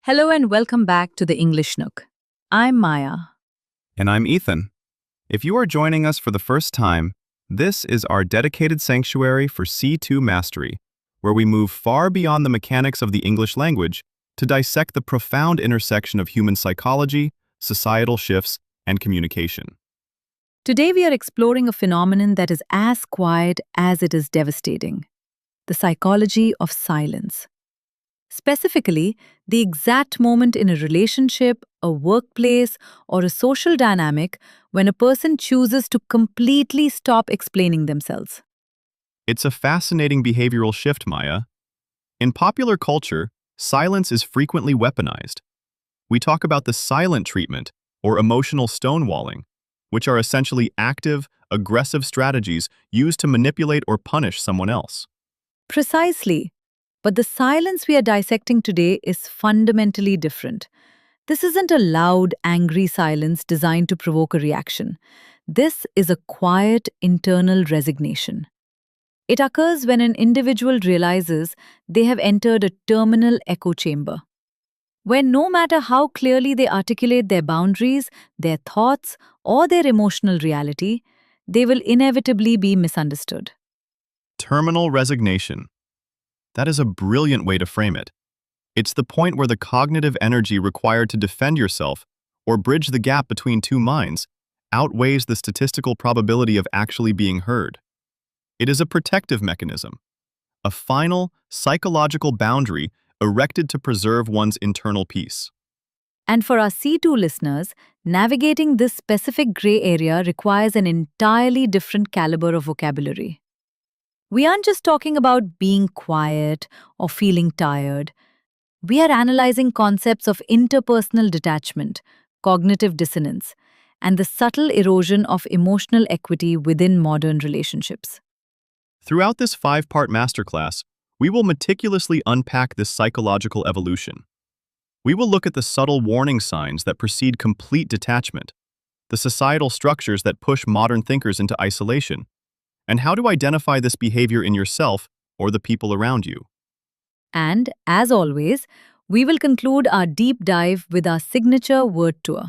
Hello and welcome back to the English Nook. I'm Maya. And I'm Ethan. If you are joining us for the first time, this is our dedicated sanctuary for C2 mastery, where we move far beyond the mechanics of the English language to dissect the profound intersection of human psychology, societal shifts, and communication. Today we are exploring a phenomenon that is as quiet as it is devastating: the psychology of silence. Specifically, the exact moment in a relationship, a workplace, or a social dynamic when a person chooses to completely stop explaining themselves. It's a fascinating behavioral shift, Maya. In popular culture, silence is frequently weaponized. We talk about the silent treatment or emotional stonewalling, which are essentially active, aggressive strategies used to manipulate or punish someone else. Precisely. But the silence we are dissecting today is fundamentally different. This isn't a loud, angry silence designed to provoke a reaction. This is a quiet, internal resignation. It occurs when an individual realizes they have entered a terminal echo chamber, where no matter how clearly they articulate their boundaries, their thoughts, or their emotional reality, they will inevitably be misunderstood. Terminal resignation. That is a brilliant way to frame it. It's the point where the cognitive energy required to defend yourself or bridge the gap between two minds outweighs the statistical probability of actually being heard. It is a protective mechanism, a final, psychological boundary erected to preserve one's internal peace. And for our C2 listeners, navigating this specific gray area requires an entirely different caliber of vocabulary. We aren't just talking about being quiet or feeling tired. We are analyzing concepts of interpersonal detachment, cognitive dissonance, and the subtle erosion of emotional equity within modern relationships. Throughout this 5-part masterclass, we will meticulously unpack this psychological evolution. We will look at the subtle warning signs that precede complete detachment, the societal structures that push modern thinkers into isolation, and how to identify this behavior in yourself or the people around you. And, as always, we will conclude our deep dive with our signature word tour,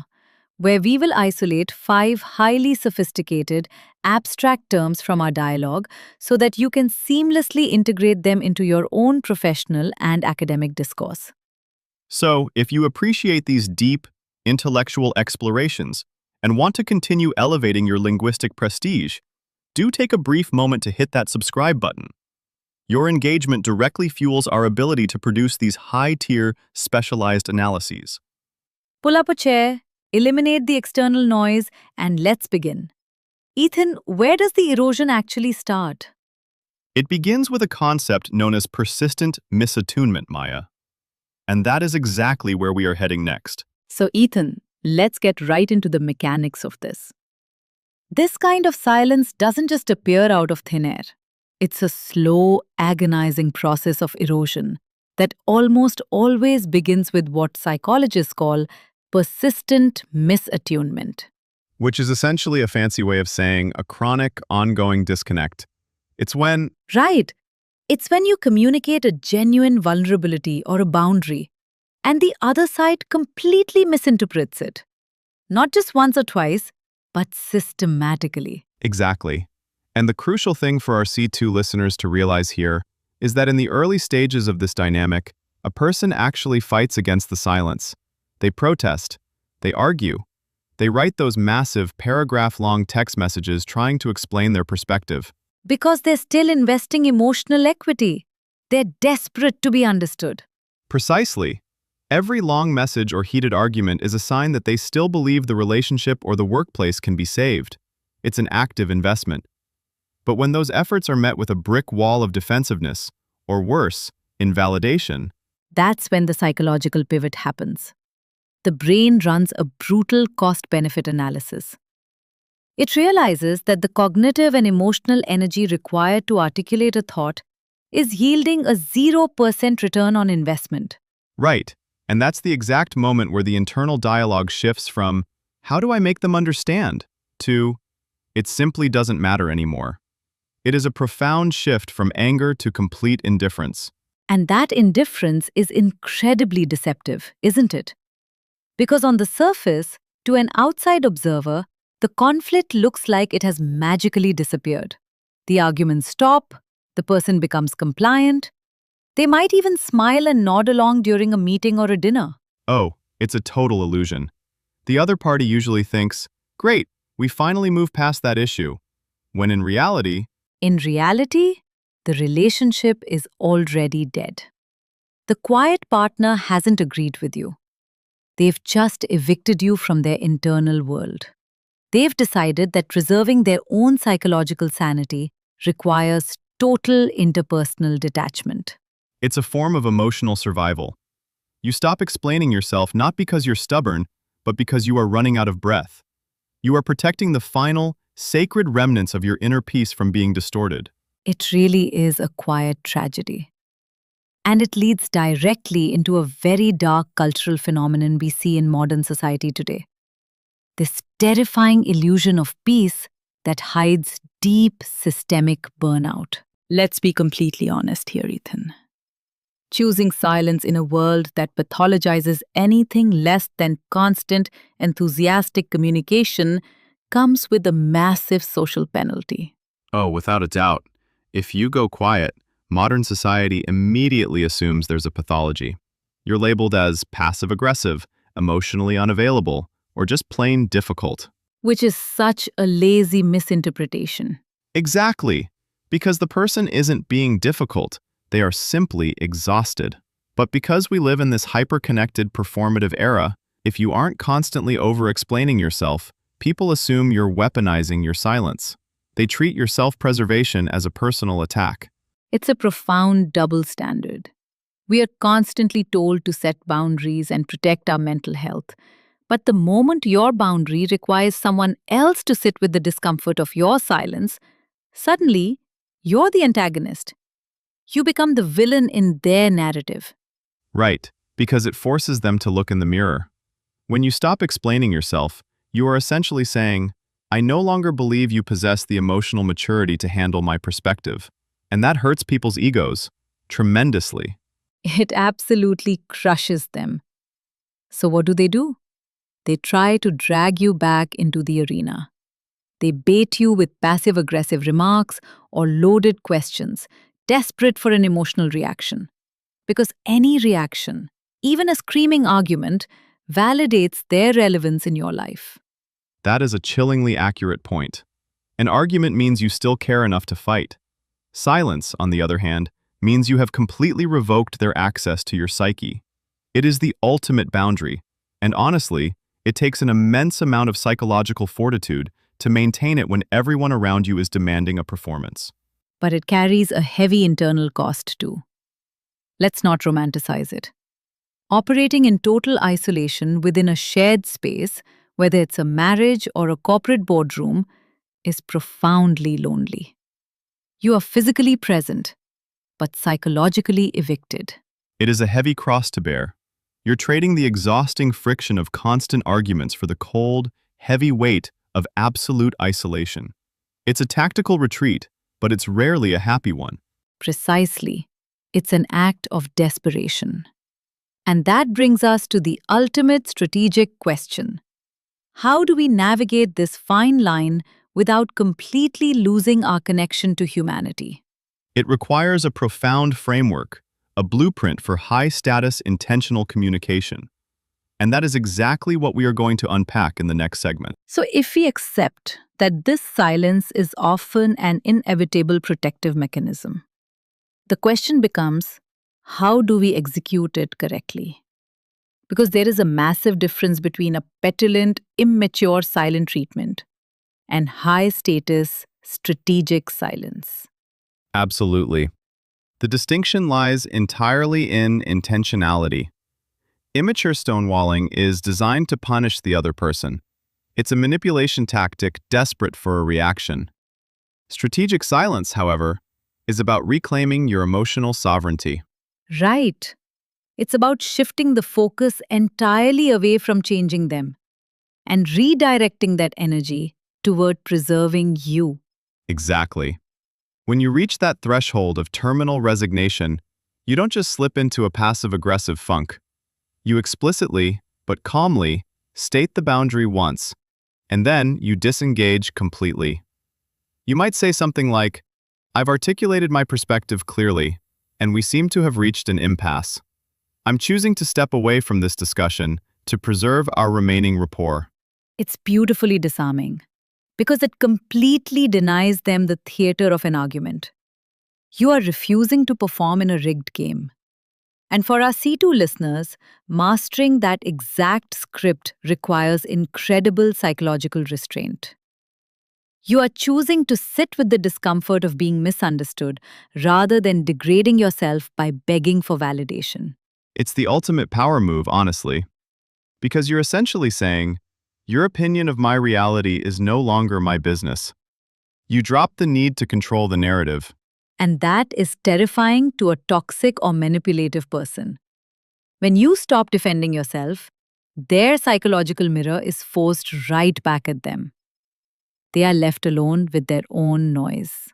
where we will isolate 5 highly sophisticated, abstract terms from our dialogue so that you can seamlessly integrate them into your own professional and academic discourse. So, if you appreciate these deep, intellectual explorations and want to continue elevating your linguistic prestige, do take a brief moment to hit that subscribe button. Your engagement directly fuels our ability to produce these high-tier, specialized analyses. Pull up a chair, eliminate the external noise, and let's begin. Ethan, where does the erosion actually start? It begins with a concept known as persistent misattunement, Maya. And that is exactly where we are heading next. So, Ethan, let's get right into the mechanics of this. This kind of silence doesn't just appear out of thin air. It's a slow, agonizing process of erosion that almost always begins with what psychologists call persistent misattunement. Which is essentially a fancy way of saying a chronic, ongoing disconnect. It's when... Right. It's when you communicate a genuine vulnerability or a boundary, and the other side completely misinterprets it. Not just once or twice, but systematically. Exactly. And the crucial thing for our C2 listeners to realize here is that in the early stages of this dynamic, a person actually fights against the silence. They protest. They argue. They write those massive, paragraph-long text messages trying to explain their perspective. Because they're still investing emotional equity. They're desperate to be understood. Precisely. Every long message or heated argument is a sign that they still believe the relationship or the workplace can be saved. It's an active investment. But when those efforts are met with a brick wall of defensiveness, or worse, invalidation, that's when the psychological pivot happens. The brain runs a brutal cost-benefit analysis. It realizes that the cognitive and emotional energy required to articulate a thought is yielding a 0% return on investment. Right. And that's the exact moment where the internal dialogue shifts from, how do I make them understand, to, it simply doesn't matter anymore. It is a profound shift from anger to complete indifference. And that indifference is incredibly deceptive, isn't it? Because on the surface, to an outside observer, the conflict looks like it has magically disappeared. The arguments stop, the person becomes compliant. They might even smile and nod along during a meeting or a dinner. Oh, it's a total illusion. The other party usually thinks, great, we finally moved past that issue, when in reality, In reality, the relationship is already dead. The quiet partner hasn't agreed with you. They've just evicted you from their internal world. They've decided that preserving their own psychological sanity requires total interpersonal detachment. it's a form of emotional survival. You stop explaining yourself not because you're stubborn, but because you are running out of breath. You are protecting the final, sacred remnants of your inner peace from being distorted. It really is a quiet tragedy. And it leads directly into a very dark cultural phenomenon we see in modern society today. This terrifying illusion of peace that hides deep systemic burnout. Let's be completely honest here, Ethan. Choosing silence in a world that pathologizes anything less than constant, enthusiastic communication comes with a massive social penalty. Oh, without a doubt. If you go quiet, modern society immediately assumes there's a pathology. You're labeled as passive-aggressive, emotionally unavailable, or just plain difficult. Which is such a lazy misinterpretation. Exactly. Because the person isn't being difficult, they are simply exhausted. But because we live in this hyper-connected performative era, if you aren't constantly over-explaining yourself, people assume you're weaponizing your silence. They treat your self-preservation as a personal attack. It's a profound double standard. We are constantly told to set boundaries and protect our mental health. But the moment your boundary requires someone else to sit with the discomfort of your silence, suddenly you're the antagonist. You become the villain in their narrative. Right, because it forces them to look in the mirror. When you stop explaining yourself, you are essentially saying, I no longer believe you possess the emotional maturity to handle my perspective. And that hurts people's egos tremendously. It absolutely crushes them. So what do? They try to drag you back into the arena. They bait you with passive-aggressive remarks or loaded questions, desperate for an emotional reaction. Because any reaction, even a screaming argument, validates their relevance in your life. That is a chillingly accurate point. An argument means you still care enough to fight. Silence, on the other hand, means you have completely revoked their access to your psyche. It is the ultimate boundary, and honestly, it takes an immense amount of psychological fortitude to maintain it when everyone around you is demanding a performance. But it carries a heavy internal cost too. Let's not romanticize it. Operating in total isolation within a shared space, whether it's a marriage or a corporate boardroom, is profoundly lonely. You are physically present, but psychologically evicted. It is a heavy cross to bear. You're trading the exhausting friction of constant arguments for the cold, heavy weight of absolute isolation. It's a tactical retreat, but it's rarely a happy one. Precisely. It's an act of desperation. And that brings us to the ultimate strategic question. How do we navigate this fine line without completely losing our connection to humanity? It requires a profound framework, a blueprint for high-status intentional communication. And that is exactly what we are going to unpack in the next segment. So, if we accept that this silence is often an inevitable protective mechanism, the question becomes, how do we execute it correctly? Because there is a massive difference between a petulant, immature silent treatment and high-status, strategic silence. Absolutely. The distinction lies entirely in intentionality. Immature stonewalling is designed to punish the other person. It's a manipulation tactic desperate for a reaction. Strategic silence, however, is about reclaiming your emotional sovereignty. Right. It's about shifting the focus entirely away from changing them and redirecting that energy toward preserving you. Exactly. When you reach that threshold of terminal resignation, You don't just slip into a passive-aggressive funk. You explicitly, but calmly, state the boundary once, and then you disengage completely. You might say something like, "I've articulated my perspective clearly, and we seem to have reached an impasse. I'm choosing to step away from this discussion to preserve our remaining rapport." It's beautifully disarming because it completely denies them the theater of an argument. You are refusing to perform in a rigged game. And for our C2 listeners, mastering that exact script requires incredible psychological restraint. You are choosing to sit with the discomfort of being misunderstood rather than degrading yourself by begging for validation. It's the ultimate power move, honestly, because you're essentially saying, your opinion of my reality is no longer my business. You drop the need to control the narrative. And that is terrifying to a toxic or manipulative person. When you stop defending yourself, their psychological mirror is forced right back at them. They are left alone with their own noise.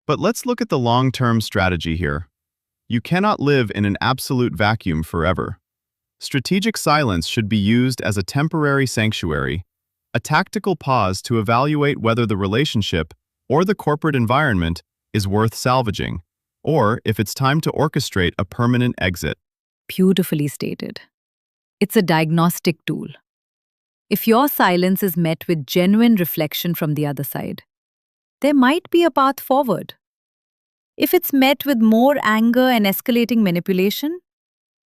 But let's look at the long-term strategy here. You cannot live in an absolute vacuum forever. Strategic silence should be used as a temporary sanctuary, a tactical pause to evaluate whether the relationship or the corporate environment is worth salvaging, or if it's time to orchestrate a permanent exit. Beautifully stated. It's a diagnostic tool. If your silence is met with genuine reflection from the other side, there might be a path forward. If it's met with more anger and escalating manipulation,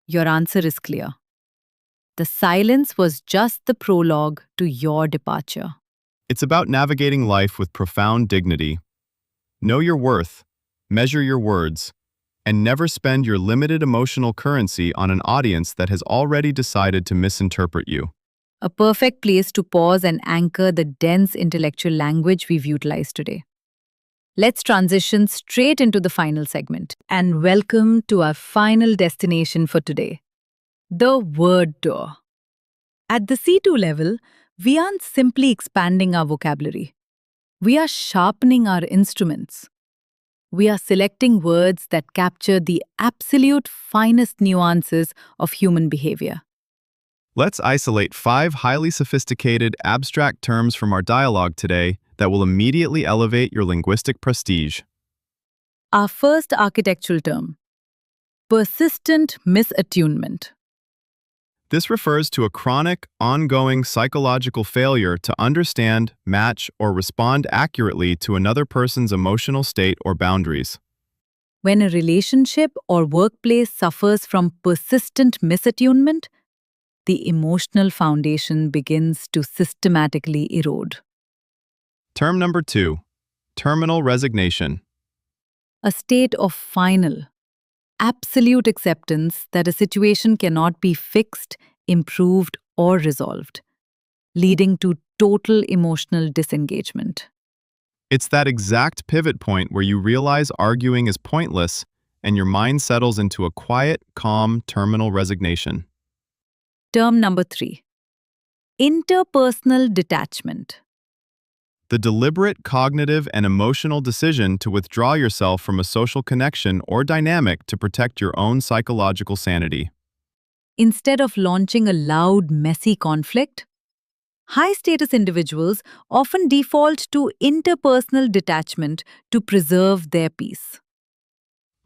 your answer is clear. The silence was just the prologue to your departure. It's about navigating life with profound dignity. Know your worth, measure your words, and never spend your limited emotional currency on an audience that has already decided to misinterpret you. A perfect place to pause and anchor the dense intellectual language we've utilized today. Let's transition straight into the final segment and welcome to our final destination for today, the word tour. At the C2 level, we aren't simply expanding our vocabulary. We are sharpening our instruments. We are selecting words that capture the absolute finest nuances of human behavior. Let's isolate 5 highly sophisticated, abstract terms from our dialogue today that will immediately elevate your linguistic prestige. Our first architectural term, persistent misattunement. This refers to a chronic, ongoing psychological failure to understand, match, or respond accurately to another person's emotional state or boundaries. When a relationship or workplace suffers from persistent misattunement, the emotional foundation begins to systematically erode. Term number 2, terminal resignation. A state of final, absolute acceptance that a situation cannot be fixed, improved, or resolved, leading to total emotional disengagement. It's that exact pivot point where you realize arguing is pointless and your mind settles into a quiet, calm, terminal resignation. Term number 3, interpersonal detachment. The deliberate cognitive and emotional decision to withdraw yourself from a social connection or dynamic to protect your own psychological sanity. Instead of launching a loud, messy conflict, high-status individuals often default to interpersonal detachment to preserve their peace.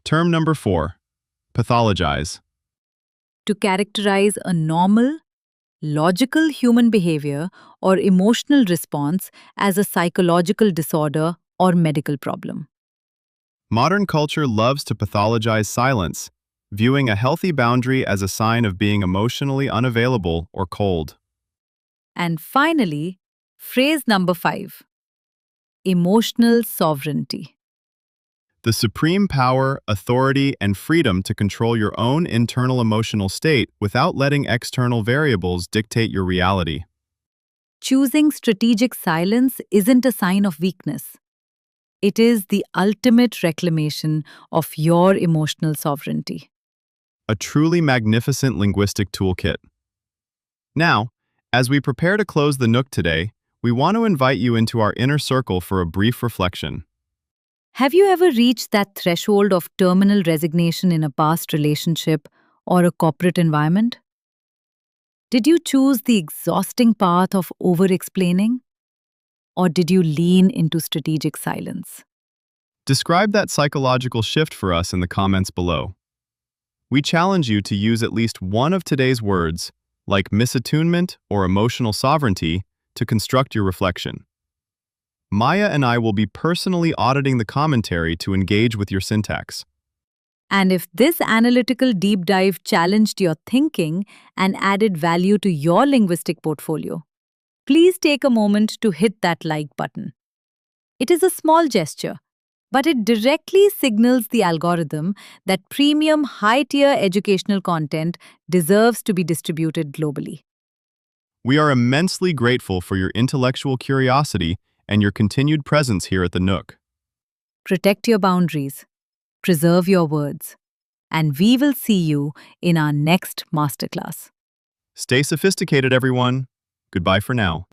Term number 4, pathologize. To characterize a normal, logical human behavior or emotional response as a psychological disorder or medical problem. Modern culture loves to pathologize silence, viewing a healthy boundary as a sign of being emotionally unavailable or cold. And finally, phrase number 5, emotional sovereignty. The supreme power, authority, and freedom to control your own internal emotional state without letting external variables dictate your reality. Choosing strategic silence isn't a sign of weakness. It is the ultimate reclamation of your emotional sovereignty. A truly magnificent linguistic toolkit. Now, as we prepare to close the Nook today, we want to invite you into our inner circle for a brief reflection. Have you ever reached that threshold of terminal resignation in a past relationship or a corporate environment? Did you choose the exhausting path of over explaining, or did you lean into strategic silence? Describe that psychological shift for us in the comments below. We challenge you to use at least one of today's words, like misattunement or emotional sovereignty, to construct your reflection. Maya and I will be personally auditing the commentary to engage with your syntax. And if this analytical deep dive challenged your thinking and added value to your linguistic portfolio, please take a moment to hit that like button. It is a small gesture, but it directly signals the algorithm that premium high-tier educational content deserves to be distributed globally. We are immensely grateful for your intellectual curiosity and your continued presence here at the Nook. Protect your boundaries, preserve your words, and we will see you in our next masterclass. Stay sophisticated, everyone. Goodbye for now.